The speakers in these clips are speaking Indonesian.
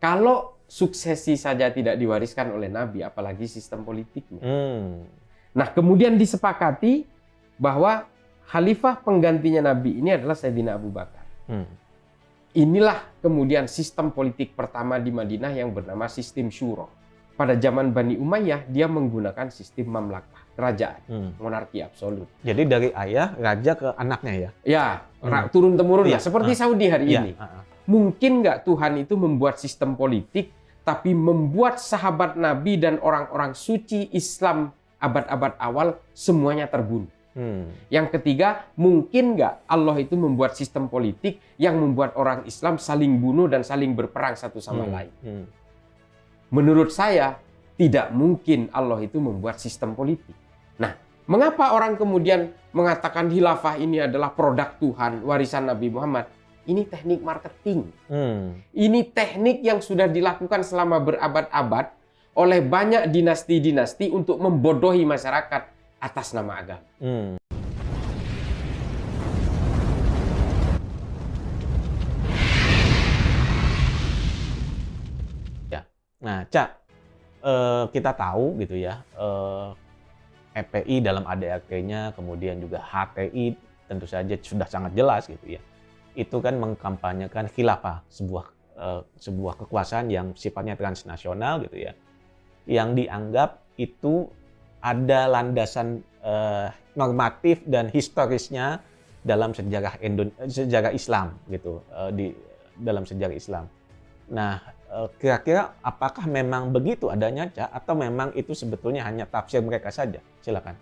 kalau suksesi saja tidak diwariskan oleh Nabi, apalagi sistem politiknya. Nah, kemudian disepakati bahwa khalifah penggantinya Nabi ini adalah Sayyidina Abu Bakar. Inilah kemudian sistem politik pertama di Madinah yang bernama sistem syuro. Pada zaman Bani Umayyah, dia menggunakan sistem mamlakah, kerajaan, monarki absolut. Jadi dari ayah, raja ke anaknya ya? Ya, turun-temurun lah, Iya. seperti Saudi hari ini. Mungkin nggak Tuhan itu membuat sistem politik, tapi membuat sahabat Nabi dan orang-orang suci Islam abad-abad awal semuanya terbunuh. Yang ketiga, mungkin nggak Allah itu membuat sistem politik yang membuat orang Islam saling bunuh dan saling berperang satu sama lain. Menurut saya, tidak mungkin Allah itu membuat sistem politik. Nah, mengapa orang kemudian mengatakan khilafah ini adalah produk Tuhan, warisan Nabi Muhammad? Ini teknik marketing. Ini teknik yang sudah dilakukan selama berabad-abad oleh banyak dinasti-dinasti untuk membodohi masyarakat atas nama agama. Nah, Cak, kita tahu gitu ya, FPI dalam ADRT-nya, kemudian juga HTI tentu saja sudah sangat jelas gitu ya. Itu kan mengkampanyekan khilafah, sebuah kekuasaan yang sifatnya transnasional gitu ya, yang dianggap itu ada landasan normatif dan historisnya dalam sejarah Islam gitu, dalam sejarah Islam. Nah, kira-kira apakah memang begitu adanya, Cak, atau memang itu sebetulnya hanya tafsir mereka saja? Silakan.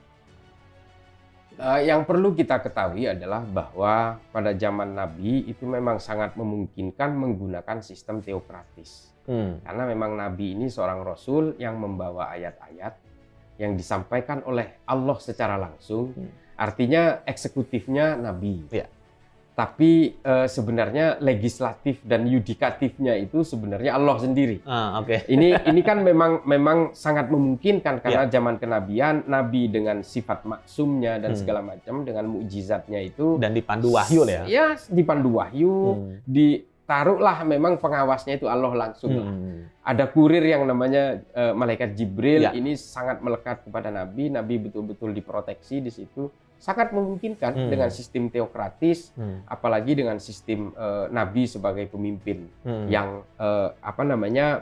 Yang perlu kita ketahui adalah bahwa pada zaman Nabi itu memang sangat memungkinkan menggunakan sistem teokratis. Karena memang Nabi ini seorang Rasul yang membawa ayat-ayat yang disampaikan oleh Allah secara langsung. Artinya eksekutifnya Nabi. Ya. Tapi sebenarnya legislatif dan yudikatifnya itu sebenarnya Allah sendiri. Ini kan memang sangat memungkinkan karena zaman kenabian Nabi dengan sifat maksumnya dan segala macam dengan mukjizatnya itu dan dipandu wahyu ya. Ya, dipandu wahyu, ditaruhlah memang pengawasnya itu Allah langsung lah. Ada kurir yang namanya malaikat Jibril, ini sangat melekat kepada Nabi. Nabi betul-betul diproteksi di situ. Sangat memungkinkan dengan sistem teokratis, apalagi dengan sistem Nabi sebagai pemimpin yang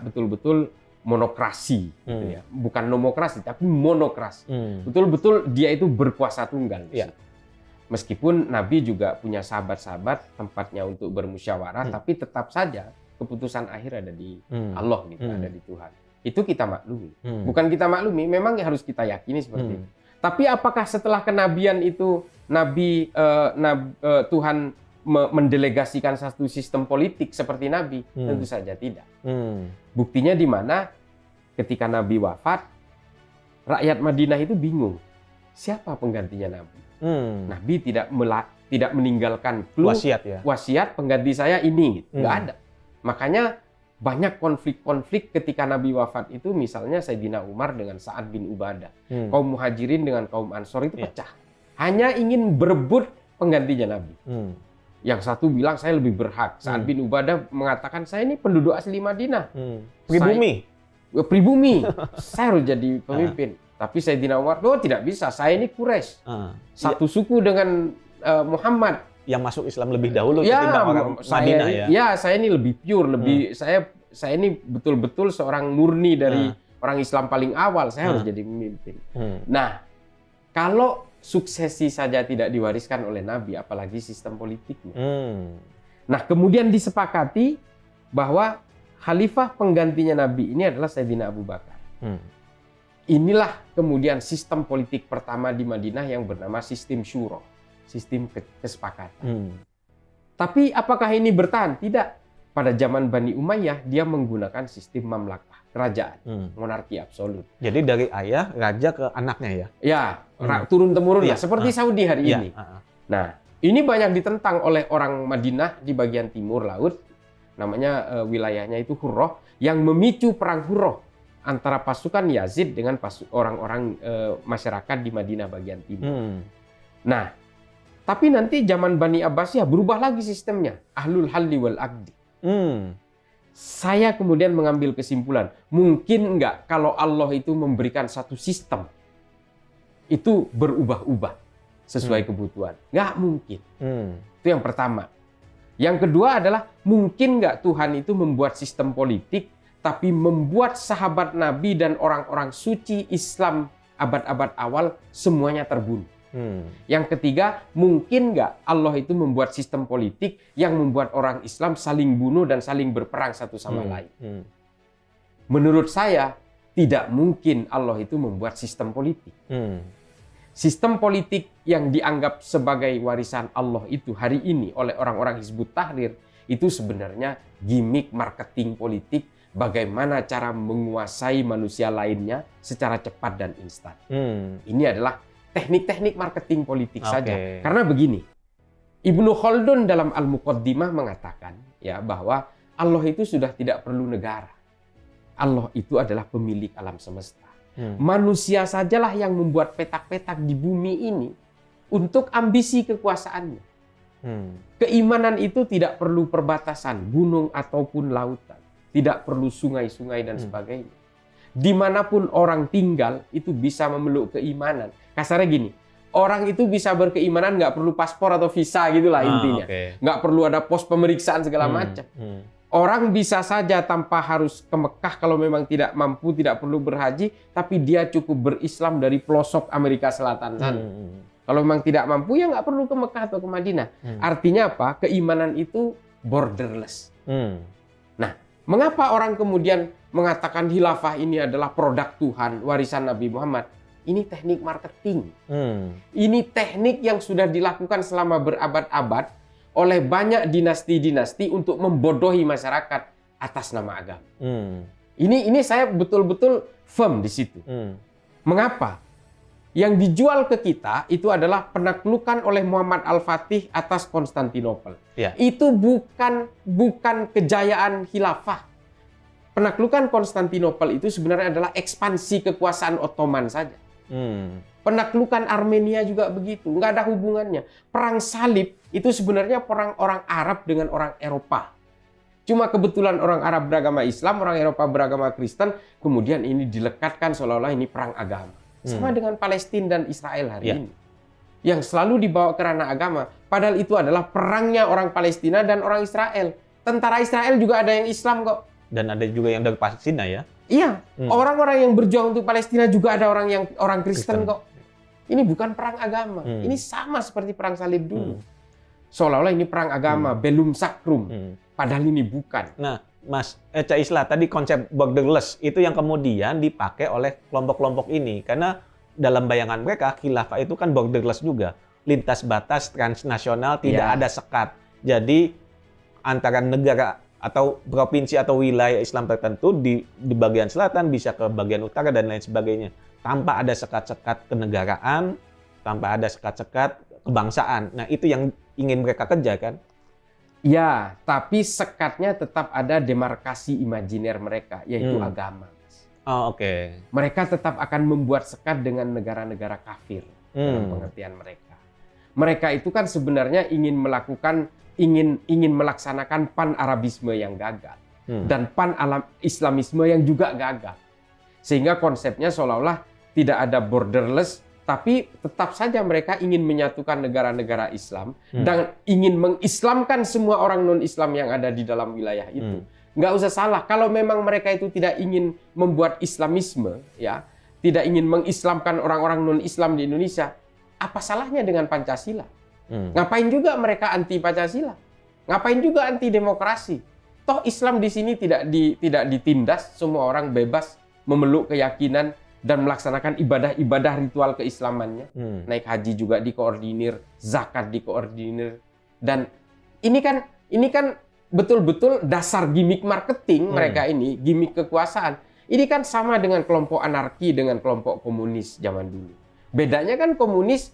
betul-betul monokrasi, gitu ya. Bukan nomokrasi, tapi monokrasi. Betul-betul dia itu berkuasa tunggal. Meskipun Nabi juga punya sahabat-sahabat tempatnya untuk bermusyawarah, tapi tetap saja keputusan akhir ada di Allah, gitu, ada di Tuhan. Itu kita maklumi. Bukan kita maklumi, memang harus kita yakini seperti itu. Tapi apakah setelah kenabian itu Tuhan mendelegasikan satu sistem politik seperti Nabi? Tentu saja tidak. Buktinya di mana ketika Nabi wafat, rakyat Madinah itu bingung. Siapa penggantinya Nabi? Nabi tidak meninggalkan wasiat pengganti saya ini. Nggak ada. Makanya banyak konflik-konflik ketika Nabi wafat itu, misalnya Sayyidina Umar dengan Sa'ad bin Ubadah. Kaum Muhajirin dengan kaum Ansor itu pecah. Hanya ingin berebut penggantinya Nabi. Yang satu bilang saya lebih berhak. Sa'ad bin Ubadah mengatakan saya ini penduduk asli Madinah. Pribumi. Saya harus jadi pemimpin. Tapi Sayyidina Umar, tidak bisa. Saya ini Quraisy. Satu suku dengan Muhammad. Yang masuk Islam lebih dahulu ketimbang orang Madinah ya. Ya, saya ini lebih pure, saya ini betul-betul seorang murni dari orang Islam paling awal. Saya harus jadi pemimpin. Nah, kalau suksesi saja tidak diwariskan oleh Nabi, apalagi sistem politiknya. Nah, kemudian disepakati bahwa khalifah penggantinya Nabi ini adalah Sayyidina Abu Bakar. Inilah kemudian sistem politik pertama di Madinah yang bernama sistem syuro. Sistem kesepakatan. Tapi apakah ini bertahan? Tidak. Pada zaman Bani Umayyah, dia menggunakan sistem mamlakah, kerajaan, monarki absolut. Jadi dari ayah, raja ke anaknya ya? Ya, turun-temurun lah, seperti Saudi hari ini. Nah, ini banyak ditentang oleh orang Madinah di bagian timur laut, namanya wilayahnya itu Hurroh, yang memicu perang Hurroh antara pasukan Yazid dengan orang-orang masyarakat di Madinah bagian timur. Nah, tapi nanti zaman Bani Abbasiyah berubah lagi sistemnya. Ahlul halli wal aqdi. Saya kemudian mengambil kesimpulan, mungkin nggak kalau Allah itu memberikan satu sistem, itu berubah-ubah sesuai kebutuhan? Nggak mungkin. Itu yang pertama. Yang kedua adalah, mungkin nggak Tuhan itu membuat sistem politik, tapi membuat sahabat Nabi dan orang-orang suci Islam abad-abad awal semuanya terbunuh? Yang ketiga, mungkin nggak Allah itu membuat sistem politik yang membuat orang Islam saling bunuh dan saling berperang satu sama lain? Menurut saya, tidak mungkin Allah itu membuat sistem politik. Sistem politik yang dianggap sebagai warisan Allah itu hari ini oleh orang-orang Hizbut Tahrir itu sebenarnya gimmick marketing politik, bagaimana cara menguasai manusia lainnya secara cepat dan instan. Ini adalah teknik-teknik marketing politik saja. Karena begini, Ibnu Khaldun dalam Al-Muqaddimah mengatakan ya bahwa Allah itu sudah tidak perlu negara. Allah itu adalah pemilik alam semesta. Manusia sajalah yang membuat petak-petak di bumi ini untuk ambisi kekuasaannya. Keimanan itu tidak perlu perbatasan, gunung ataupun lautan. Tidak perlu sungai-sungai dan sebagainya. Dimanapun orang tinggal itu bisa memeluk keimanan. Kasarnya gini, orang itu bisa berkeimanan nggak perlu paspor atau visa gitulah intinya. Nggak perlu ada pos pemeriksaan segala macam. Orang bisa saja tanpa harus ke Mekah kalau memang tidak mampu, tidak perlu berhaji, tapi dia cukup berislam dari pelosok Amerika Selatan sana. Kalau memang tidak mampu ya nggak perlu ke Mekah atau ke Madinah. Artinya apa? Keimanan itu borderless. Nah, mengapa orang kemudian mengatakan khilafah ini adalah produk Tuhan, warisan Nabi Muhammad? Ini teknik marketing. Ini teknik yang sudah dilakukan selama berabad-abad oleh banyak dinasti-dinasti untuk membodohi masyarakat atas nama agama. Ini saya betul-betul firm di situ. Mengapa? Yang dijual ke kita itu adalah penaklukan oleh Muhammad Al-Fatih atas Konstantinopel. Itu bukan kejayaan khilafah. Penaklukan Konstantinopel itu sebenarnya adalah ekspansi kekuasaan Ottoman saja. Penaklukan Armenia juga begitu, nggak ada hubungannya. Perang salib itu sebenarnya perang orang Arab dengan orang Eropa. Cuma kebetulan orang Arab beragama Islam, orang Eropa beragama Kristen, kemudian ini dilekatkan seolah-olah ini perang agama. Sama dengan Palestina dan Israel hari ini. Yang selalu dibawa ke ranah agama. Padahal itu adalah perangnya orang Palestina dan orang Israel. Tentara Israel juga ada yang Islam kok. Dan ada juga yang dari Palestina ya? Iya, orang-orang yang berjuang untuk Palestina juga ada orang Kristen kok. Ini bukan perang agama. Ini sama seperti perang salib dulu. Seolah-olah ini perang agama, bellum sacrum. Padahal ini bukan. Nah, Mas Echa Islah, tadi konsep borderless itu yang kemudian dipakai oleh kelompok-kelompok ini. Karena dalam bayangan mereka, khilafah itu kan borderless juga. Lintas batas transnasional, tidak ada sekat. Jadi, antara negara atau provinsi atau wilayah Islam tertentu di bagian selatan bisa ke bagian utara dan lain sebagainya. Tanpa ada sekat-sekat kenegaraan, tanpa ada sekat-sekat kebangsaan. Nah, itu yang ingin mereka kejar kan? Ya, tapi sekatnya tetap ada demarkasi imajiner mereka, yaitu agama. Mereka tetap akan membuat sekat dengan negara-negara kafir, dalam pengertian mereka. Mereka itu kan sebenarnya ingin melaksanakan pan-Arabisme yang gagal. Dan pan-Islamisme yang juga gagal. Sehingga konsepnya seolah-olah tidak ada borderless, tapi tetap saja mereka ingin menyatukan negara-negara Islam dan ingin mengislamkan semua orang non-Islam yang ada di dalam wilayah itu. Nggak usah salah, kalau memang mereka itu tidak ingin membuat Islamisme, ya, tidak ingin mengislamkan orang-orang non-Islam di Indonesia, apa salahnya dengan Pancasila? Ngapain juga mereka anti Pancasila? Ngapain juga anti demokrasi? Toh Islam di sini tidak ditindas, semua orang bebas memeluk keyakinan dan melaksanakan ibadah-ibadah ritual keislamannya. Naik haji juga dikoordinir, zakat dikoordinir. Dan ini kan betul-betul dasar gimmick marketing mereka ini, gimmick kekuasaan. Ini kan sama dengan kelompok anarki dengan kelompok komunis zaman dulu. Bedanya kan komunis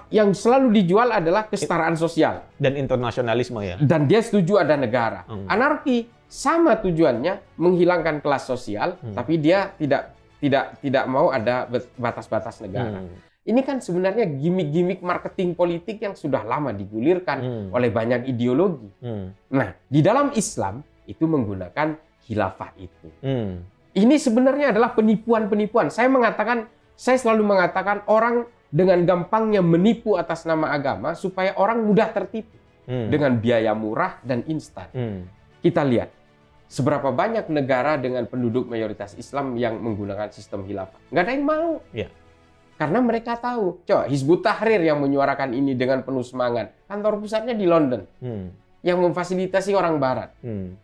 yang selalu dijual adalah kesetaraan sosial dan internasionalisme ya. Dan dia setuju ada negara. Anarki sama tujuannya menghilangkan kelas sosial, tapi dia tidak mau ada batas-batas negara. Ini kan sebenarnya gimmick-gimmick marketing politik yang sudah lama digulirkan oleh banyak ideologi. Nah, di dalam Islam itu menggunakan khilafah itu. Hmm. Ini sebenarnya adalah penipuan-penipuan. Saya selalu mengatakan orang dengan gampangnya menipu atas nama agama supaya orang mudah tertipu dengan biaya murah dan instan. Kita lihat seberapa banyak negara dengan penduduk mayoritas Islam yang menggunakan sistem khilafah. Nggak ada yang mau. Ya. Karena mereka tahu. Coba Hizbut Tahrir yang menyuarakan ini dengan penuh semangat. Kantor pusatnya di London. Yang memfasilitasi orang Barat.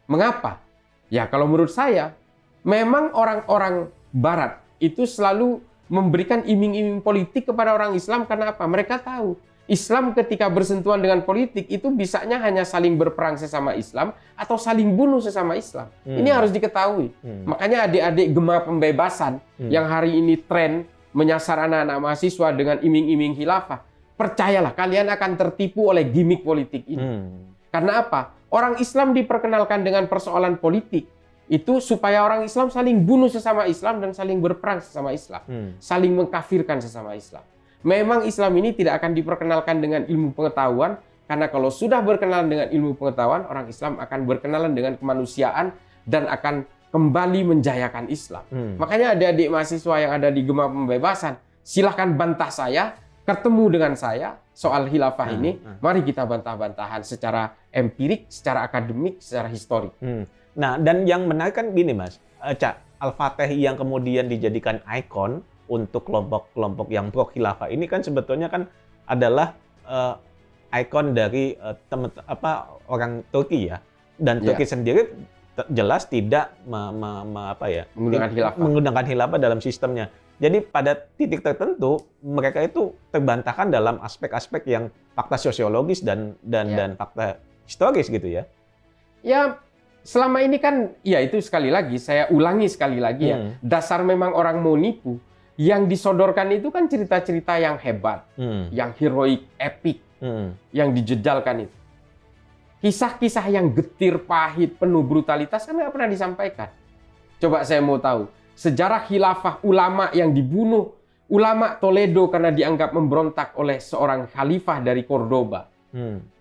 Mengapa? Ya kalau menurut saya, memang orang-orang Barat itu selalu memberikan iming-iming politik kepada orang Islam. Karena apa? Mereka tahu Islam ketika bersentuhan dengan politik itu bisanya hanya saling berperang sesama Islam atau saling bunuh sesama Islam. Ini harus diketahui. Makanya adik-adik Gema Pembebasan yang hari ini tren menyasar anak-anak mahasiswa dengan iming-iming khilafah. Percayalah, kalian akan tertipu oleh gimmick politik ini. Karena apa? Orang Islam diperkenalkan dengan persoalan politik itu supaya orang Islam saling bunuh sesama Islam dan saling berperang sesama Islam. Saling mengkafirkan sesama Islam. Memang Islam ini tidak akan diperkenalkan dengan ilmu pengetahuan, karena kalau sudah berkenalan dengan ilmu pengetahuan, orang Islam akan berkenalan dengan kemanusiaan dan akan kembali menjayakan Islam. Makanya adik-adik mahasiswa yang ada di Gema Pembebasan, silahkan bantah saya, ketemu dengan saya soal khilafah ini, mari kita bantah-bantahan secara empirik, secara akademik, secara historik. Nah, dan yang menarik kan gini Mas, Cak, Al-Fatih yang kemudian dijadikan ikon untuk kelompok-kelompok yang pro khilafah ini kan sebetulnya kan adalah ikon dari orang Turki ya, dan Turki sendiri jelas tidak menggunakan khilafah dalam sistemnya. Jadi pada titik tertentu mereka itu terbantahkan dalam aspek-aspek yang fakta sosiologis dan fakta historis gitu ya. Ya, selama ini kan ya itu sekali lagi saya ulangi sekali lagi ya. Dasar memang orang mau nipu. Yang disodorkan itu kan cerita-cerita yang hebat, yang heroik, epik, yang dijejalkan itu. Kisah-kisah yang getir, pahit, penuh brutalitas kan nggak pernah disampaikan. Coba saya mau tahu, sejarah khilafah ulama yang dibunuh, ulama Toledo karena dianggap memberontak oleh seorang khalifah dari Cordoba,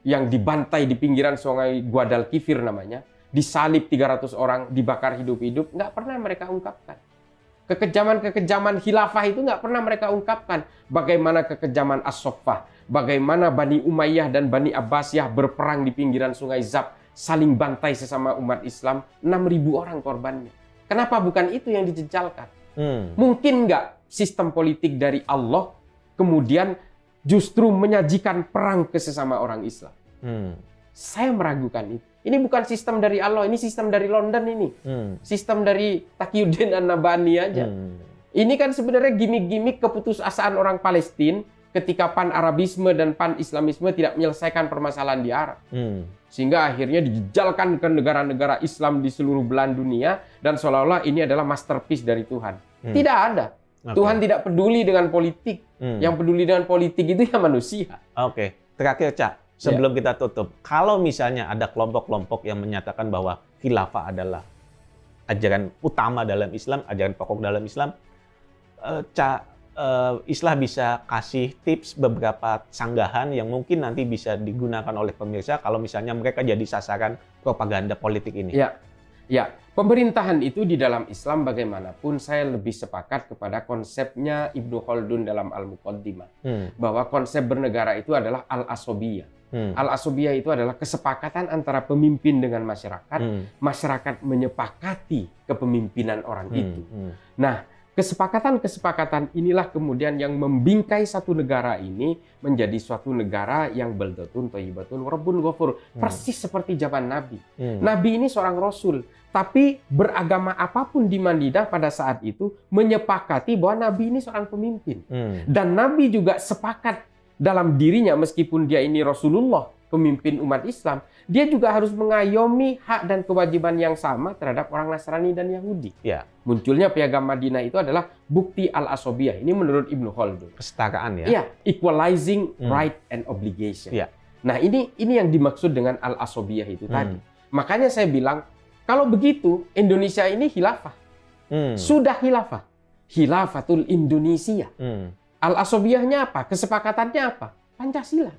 yang dibantai di pinggiran sungai Guadalquivir namanya, disalib 300 orang, dibakar hidup-hidup, nggak pernah mereka ungkapkan. Kekejaman-kekejaman khilafah itu nggak pernah mereka ungkapkan. Bagaimana kekejaman As-Soffah, bagaimana Bani Umayyah dan Bani Abbasiyah berperang di pinggiran sungai Zab, saling bantai sesama umat Islam, 6.000 orang korbannya. Kenapa bukan itu yang dijejalkan? Mungkin nggak sistem politik dari Allah kemudian justru menyajikan perang ke sesama orang Islam? Saya meragukan itu. Ini bukan sistem dari Allah, ini sistem dari London ini. Sistem dari Taqiyuddin An-Nabhani aja. Ini kan sebenarnya gimmick-gimmick keputusasaan orang Palestina ketika pan-Arabisme dan pan-Islamisme tidak menyelesaikan permasalahan di Arab. Sehingga akhirnya dijejalkan ke negara-negara Islam di seluruh belahan dunia dan seolah-olah ini adalah masterpiece dari Tuhan. Tidak ada. Tuhan tidak peduli dengan politik. Yang peduli dengan politik itu ya manusia. Terakhir Cak. Sebelum kita tutup, kalau misalnya ada kelompok-kelompok yang menyatakan bahwa khilafah adalah ajaran utama dalam Islam, ajaran pokok dalam Islam, Islah bisa kasih tips beberapa sanggahan yang mungkin nanti bisa digunakan oleh pemirsa kalau misalnya mereka jadi sasaran propaganda politik ini. Ya, pemerintahan itu di dalam Islam bagaimanapun saya lebih sepakat kepada konsepnya Ibnu Khaldun dalam Al-Muqaddimah. Bahwa konsep bernegara itu adalah al-asobiyah. Al-asobiyah itu adalah kesepakatan antara pemimpin dengan masyarakat. Masyarakat menyepakati kepemimpinan orang itu. Nah, kesepakatan-kesepakatan inilah kemudian yang membingkai satu negara ini menjadi suatu negara yang baldatun thayyibatun rabbun ghafur. Persis seperti zaman Nabi. Nabi ini seorang rasul, tapi beragama apapun di Madinah pada saat itu menyepakati bahwa Nabi ini seorang pemimpin. Dan Nabi juga sepakat dalam dirinya, meskipun dia ini Rasulullah, pemimpin umat Islam, dia juga harus mengayomi hak dan kewajiban yang sama terhadap orang Nasrani dan Yahudi. Munculnya piagam Madinah itu adalah bukti al-asobiyah. Ini menurut Ibnu Khaldun. Kesetaraan ya? Iya, equalizing right and obligation. Nah, ini yang dimaksud dengan al-asobiyah itu tadi. Makanya saya bilang, kalau begitu Indonesia ini khilafah. Sudah khilafah. Khilafatul Indonesia. Al-asobiyahnya apa? Kesepakatannya apa? Pancasila.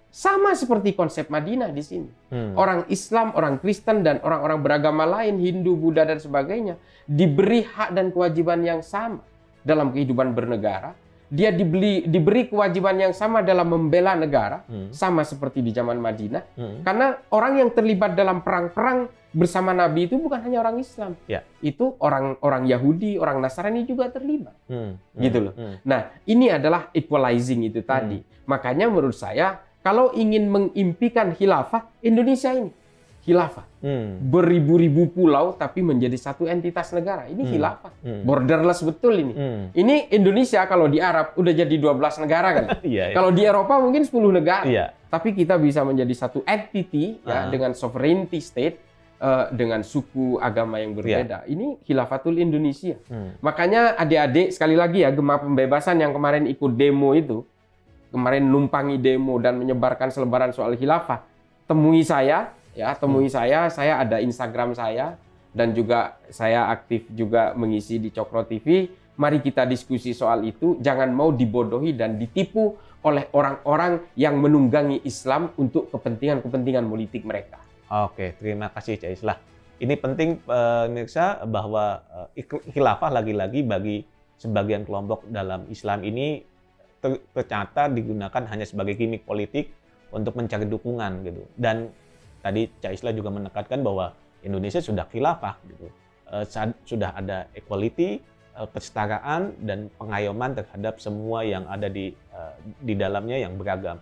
Sama seperti konsep Madinah di sini. Orang Islam, orang Kristen, dan orang-orang beragama lain, Hindu, Buddha, dan sebagainya, diberi hak dan kewajiban yang sama dalam kehidupan bernegara. Dia diberi kewajiban yang sama dalam membela negara, sama seperti di zaman Madinah. Karena orang yang terlibat dalam perang-perang bersama Nabi itu bukan hanya orang Islam. Ya. Itu orang Yahudi, orang Nasrani juga terlibat. Gitu loh. Nah, ini adalah equalizing itu tadi. Makanya menurut saya, kalau ingin mengimpikan khilafah, Indonesia ini khilafah. Beribu-ribu pulau tapi menjadi satu entitas negara. Ini khilafah. Borderless betul ini. Ini Indonesia kalau di Arab udah jadi 12 negara kan. Kalau di Eropa mungkin 10 negara. Tapi kita bisa menjadi satu entity ya, dengan sovereignty state, dengan suku agama yang berbeda. Ini khilafatul Indonesia. Makanya adik-adik, sekali lagi ya, Gema Pembebasan yang kemarin ikut demo itu, kemarin numpangi demo dan menyebarkan selebaran soal khilafah, temui saya, saya ada Instagram saya, dan juga saya aktif juga mengisi di Cokro TV. Mari kita diskusi soal itu, jangan mau dibodohi dan ditipu oleh orang-orang yang menunggangi Islam untuk kepentingan-kepentingan politik mereka. Oke, terima kasih Cak Islah. Ini penting pemirsa bahwa khilafah lagi-lagi bagi sebagian kelompok dalam Islam ini ternyata digunakan hanya sebagai gimmick politik untuk mencari dukungan gitu. Dan tadi Cak Islah juga menekankan bahwa Indonesia sudah khilafah gitu. Sudah ada equality, kesetaraan dan pengayoman terhadap semua yang ada di dalamnya yang beragam.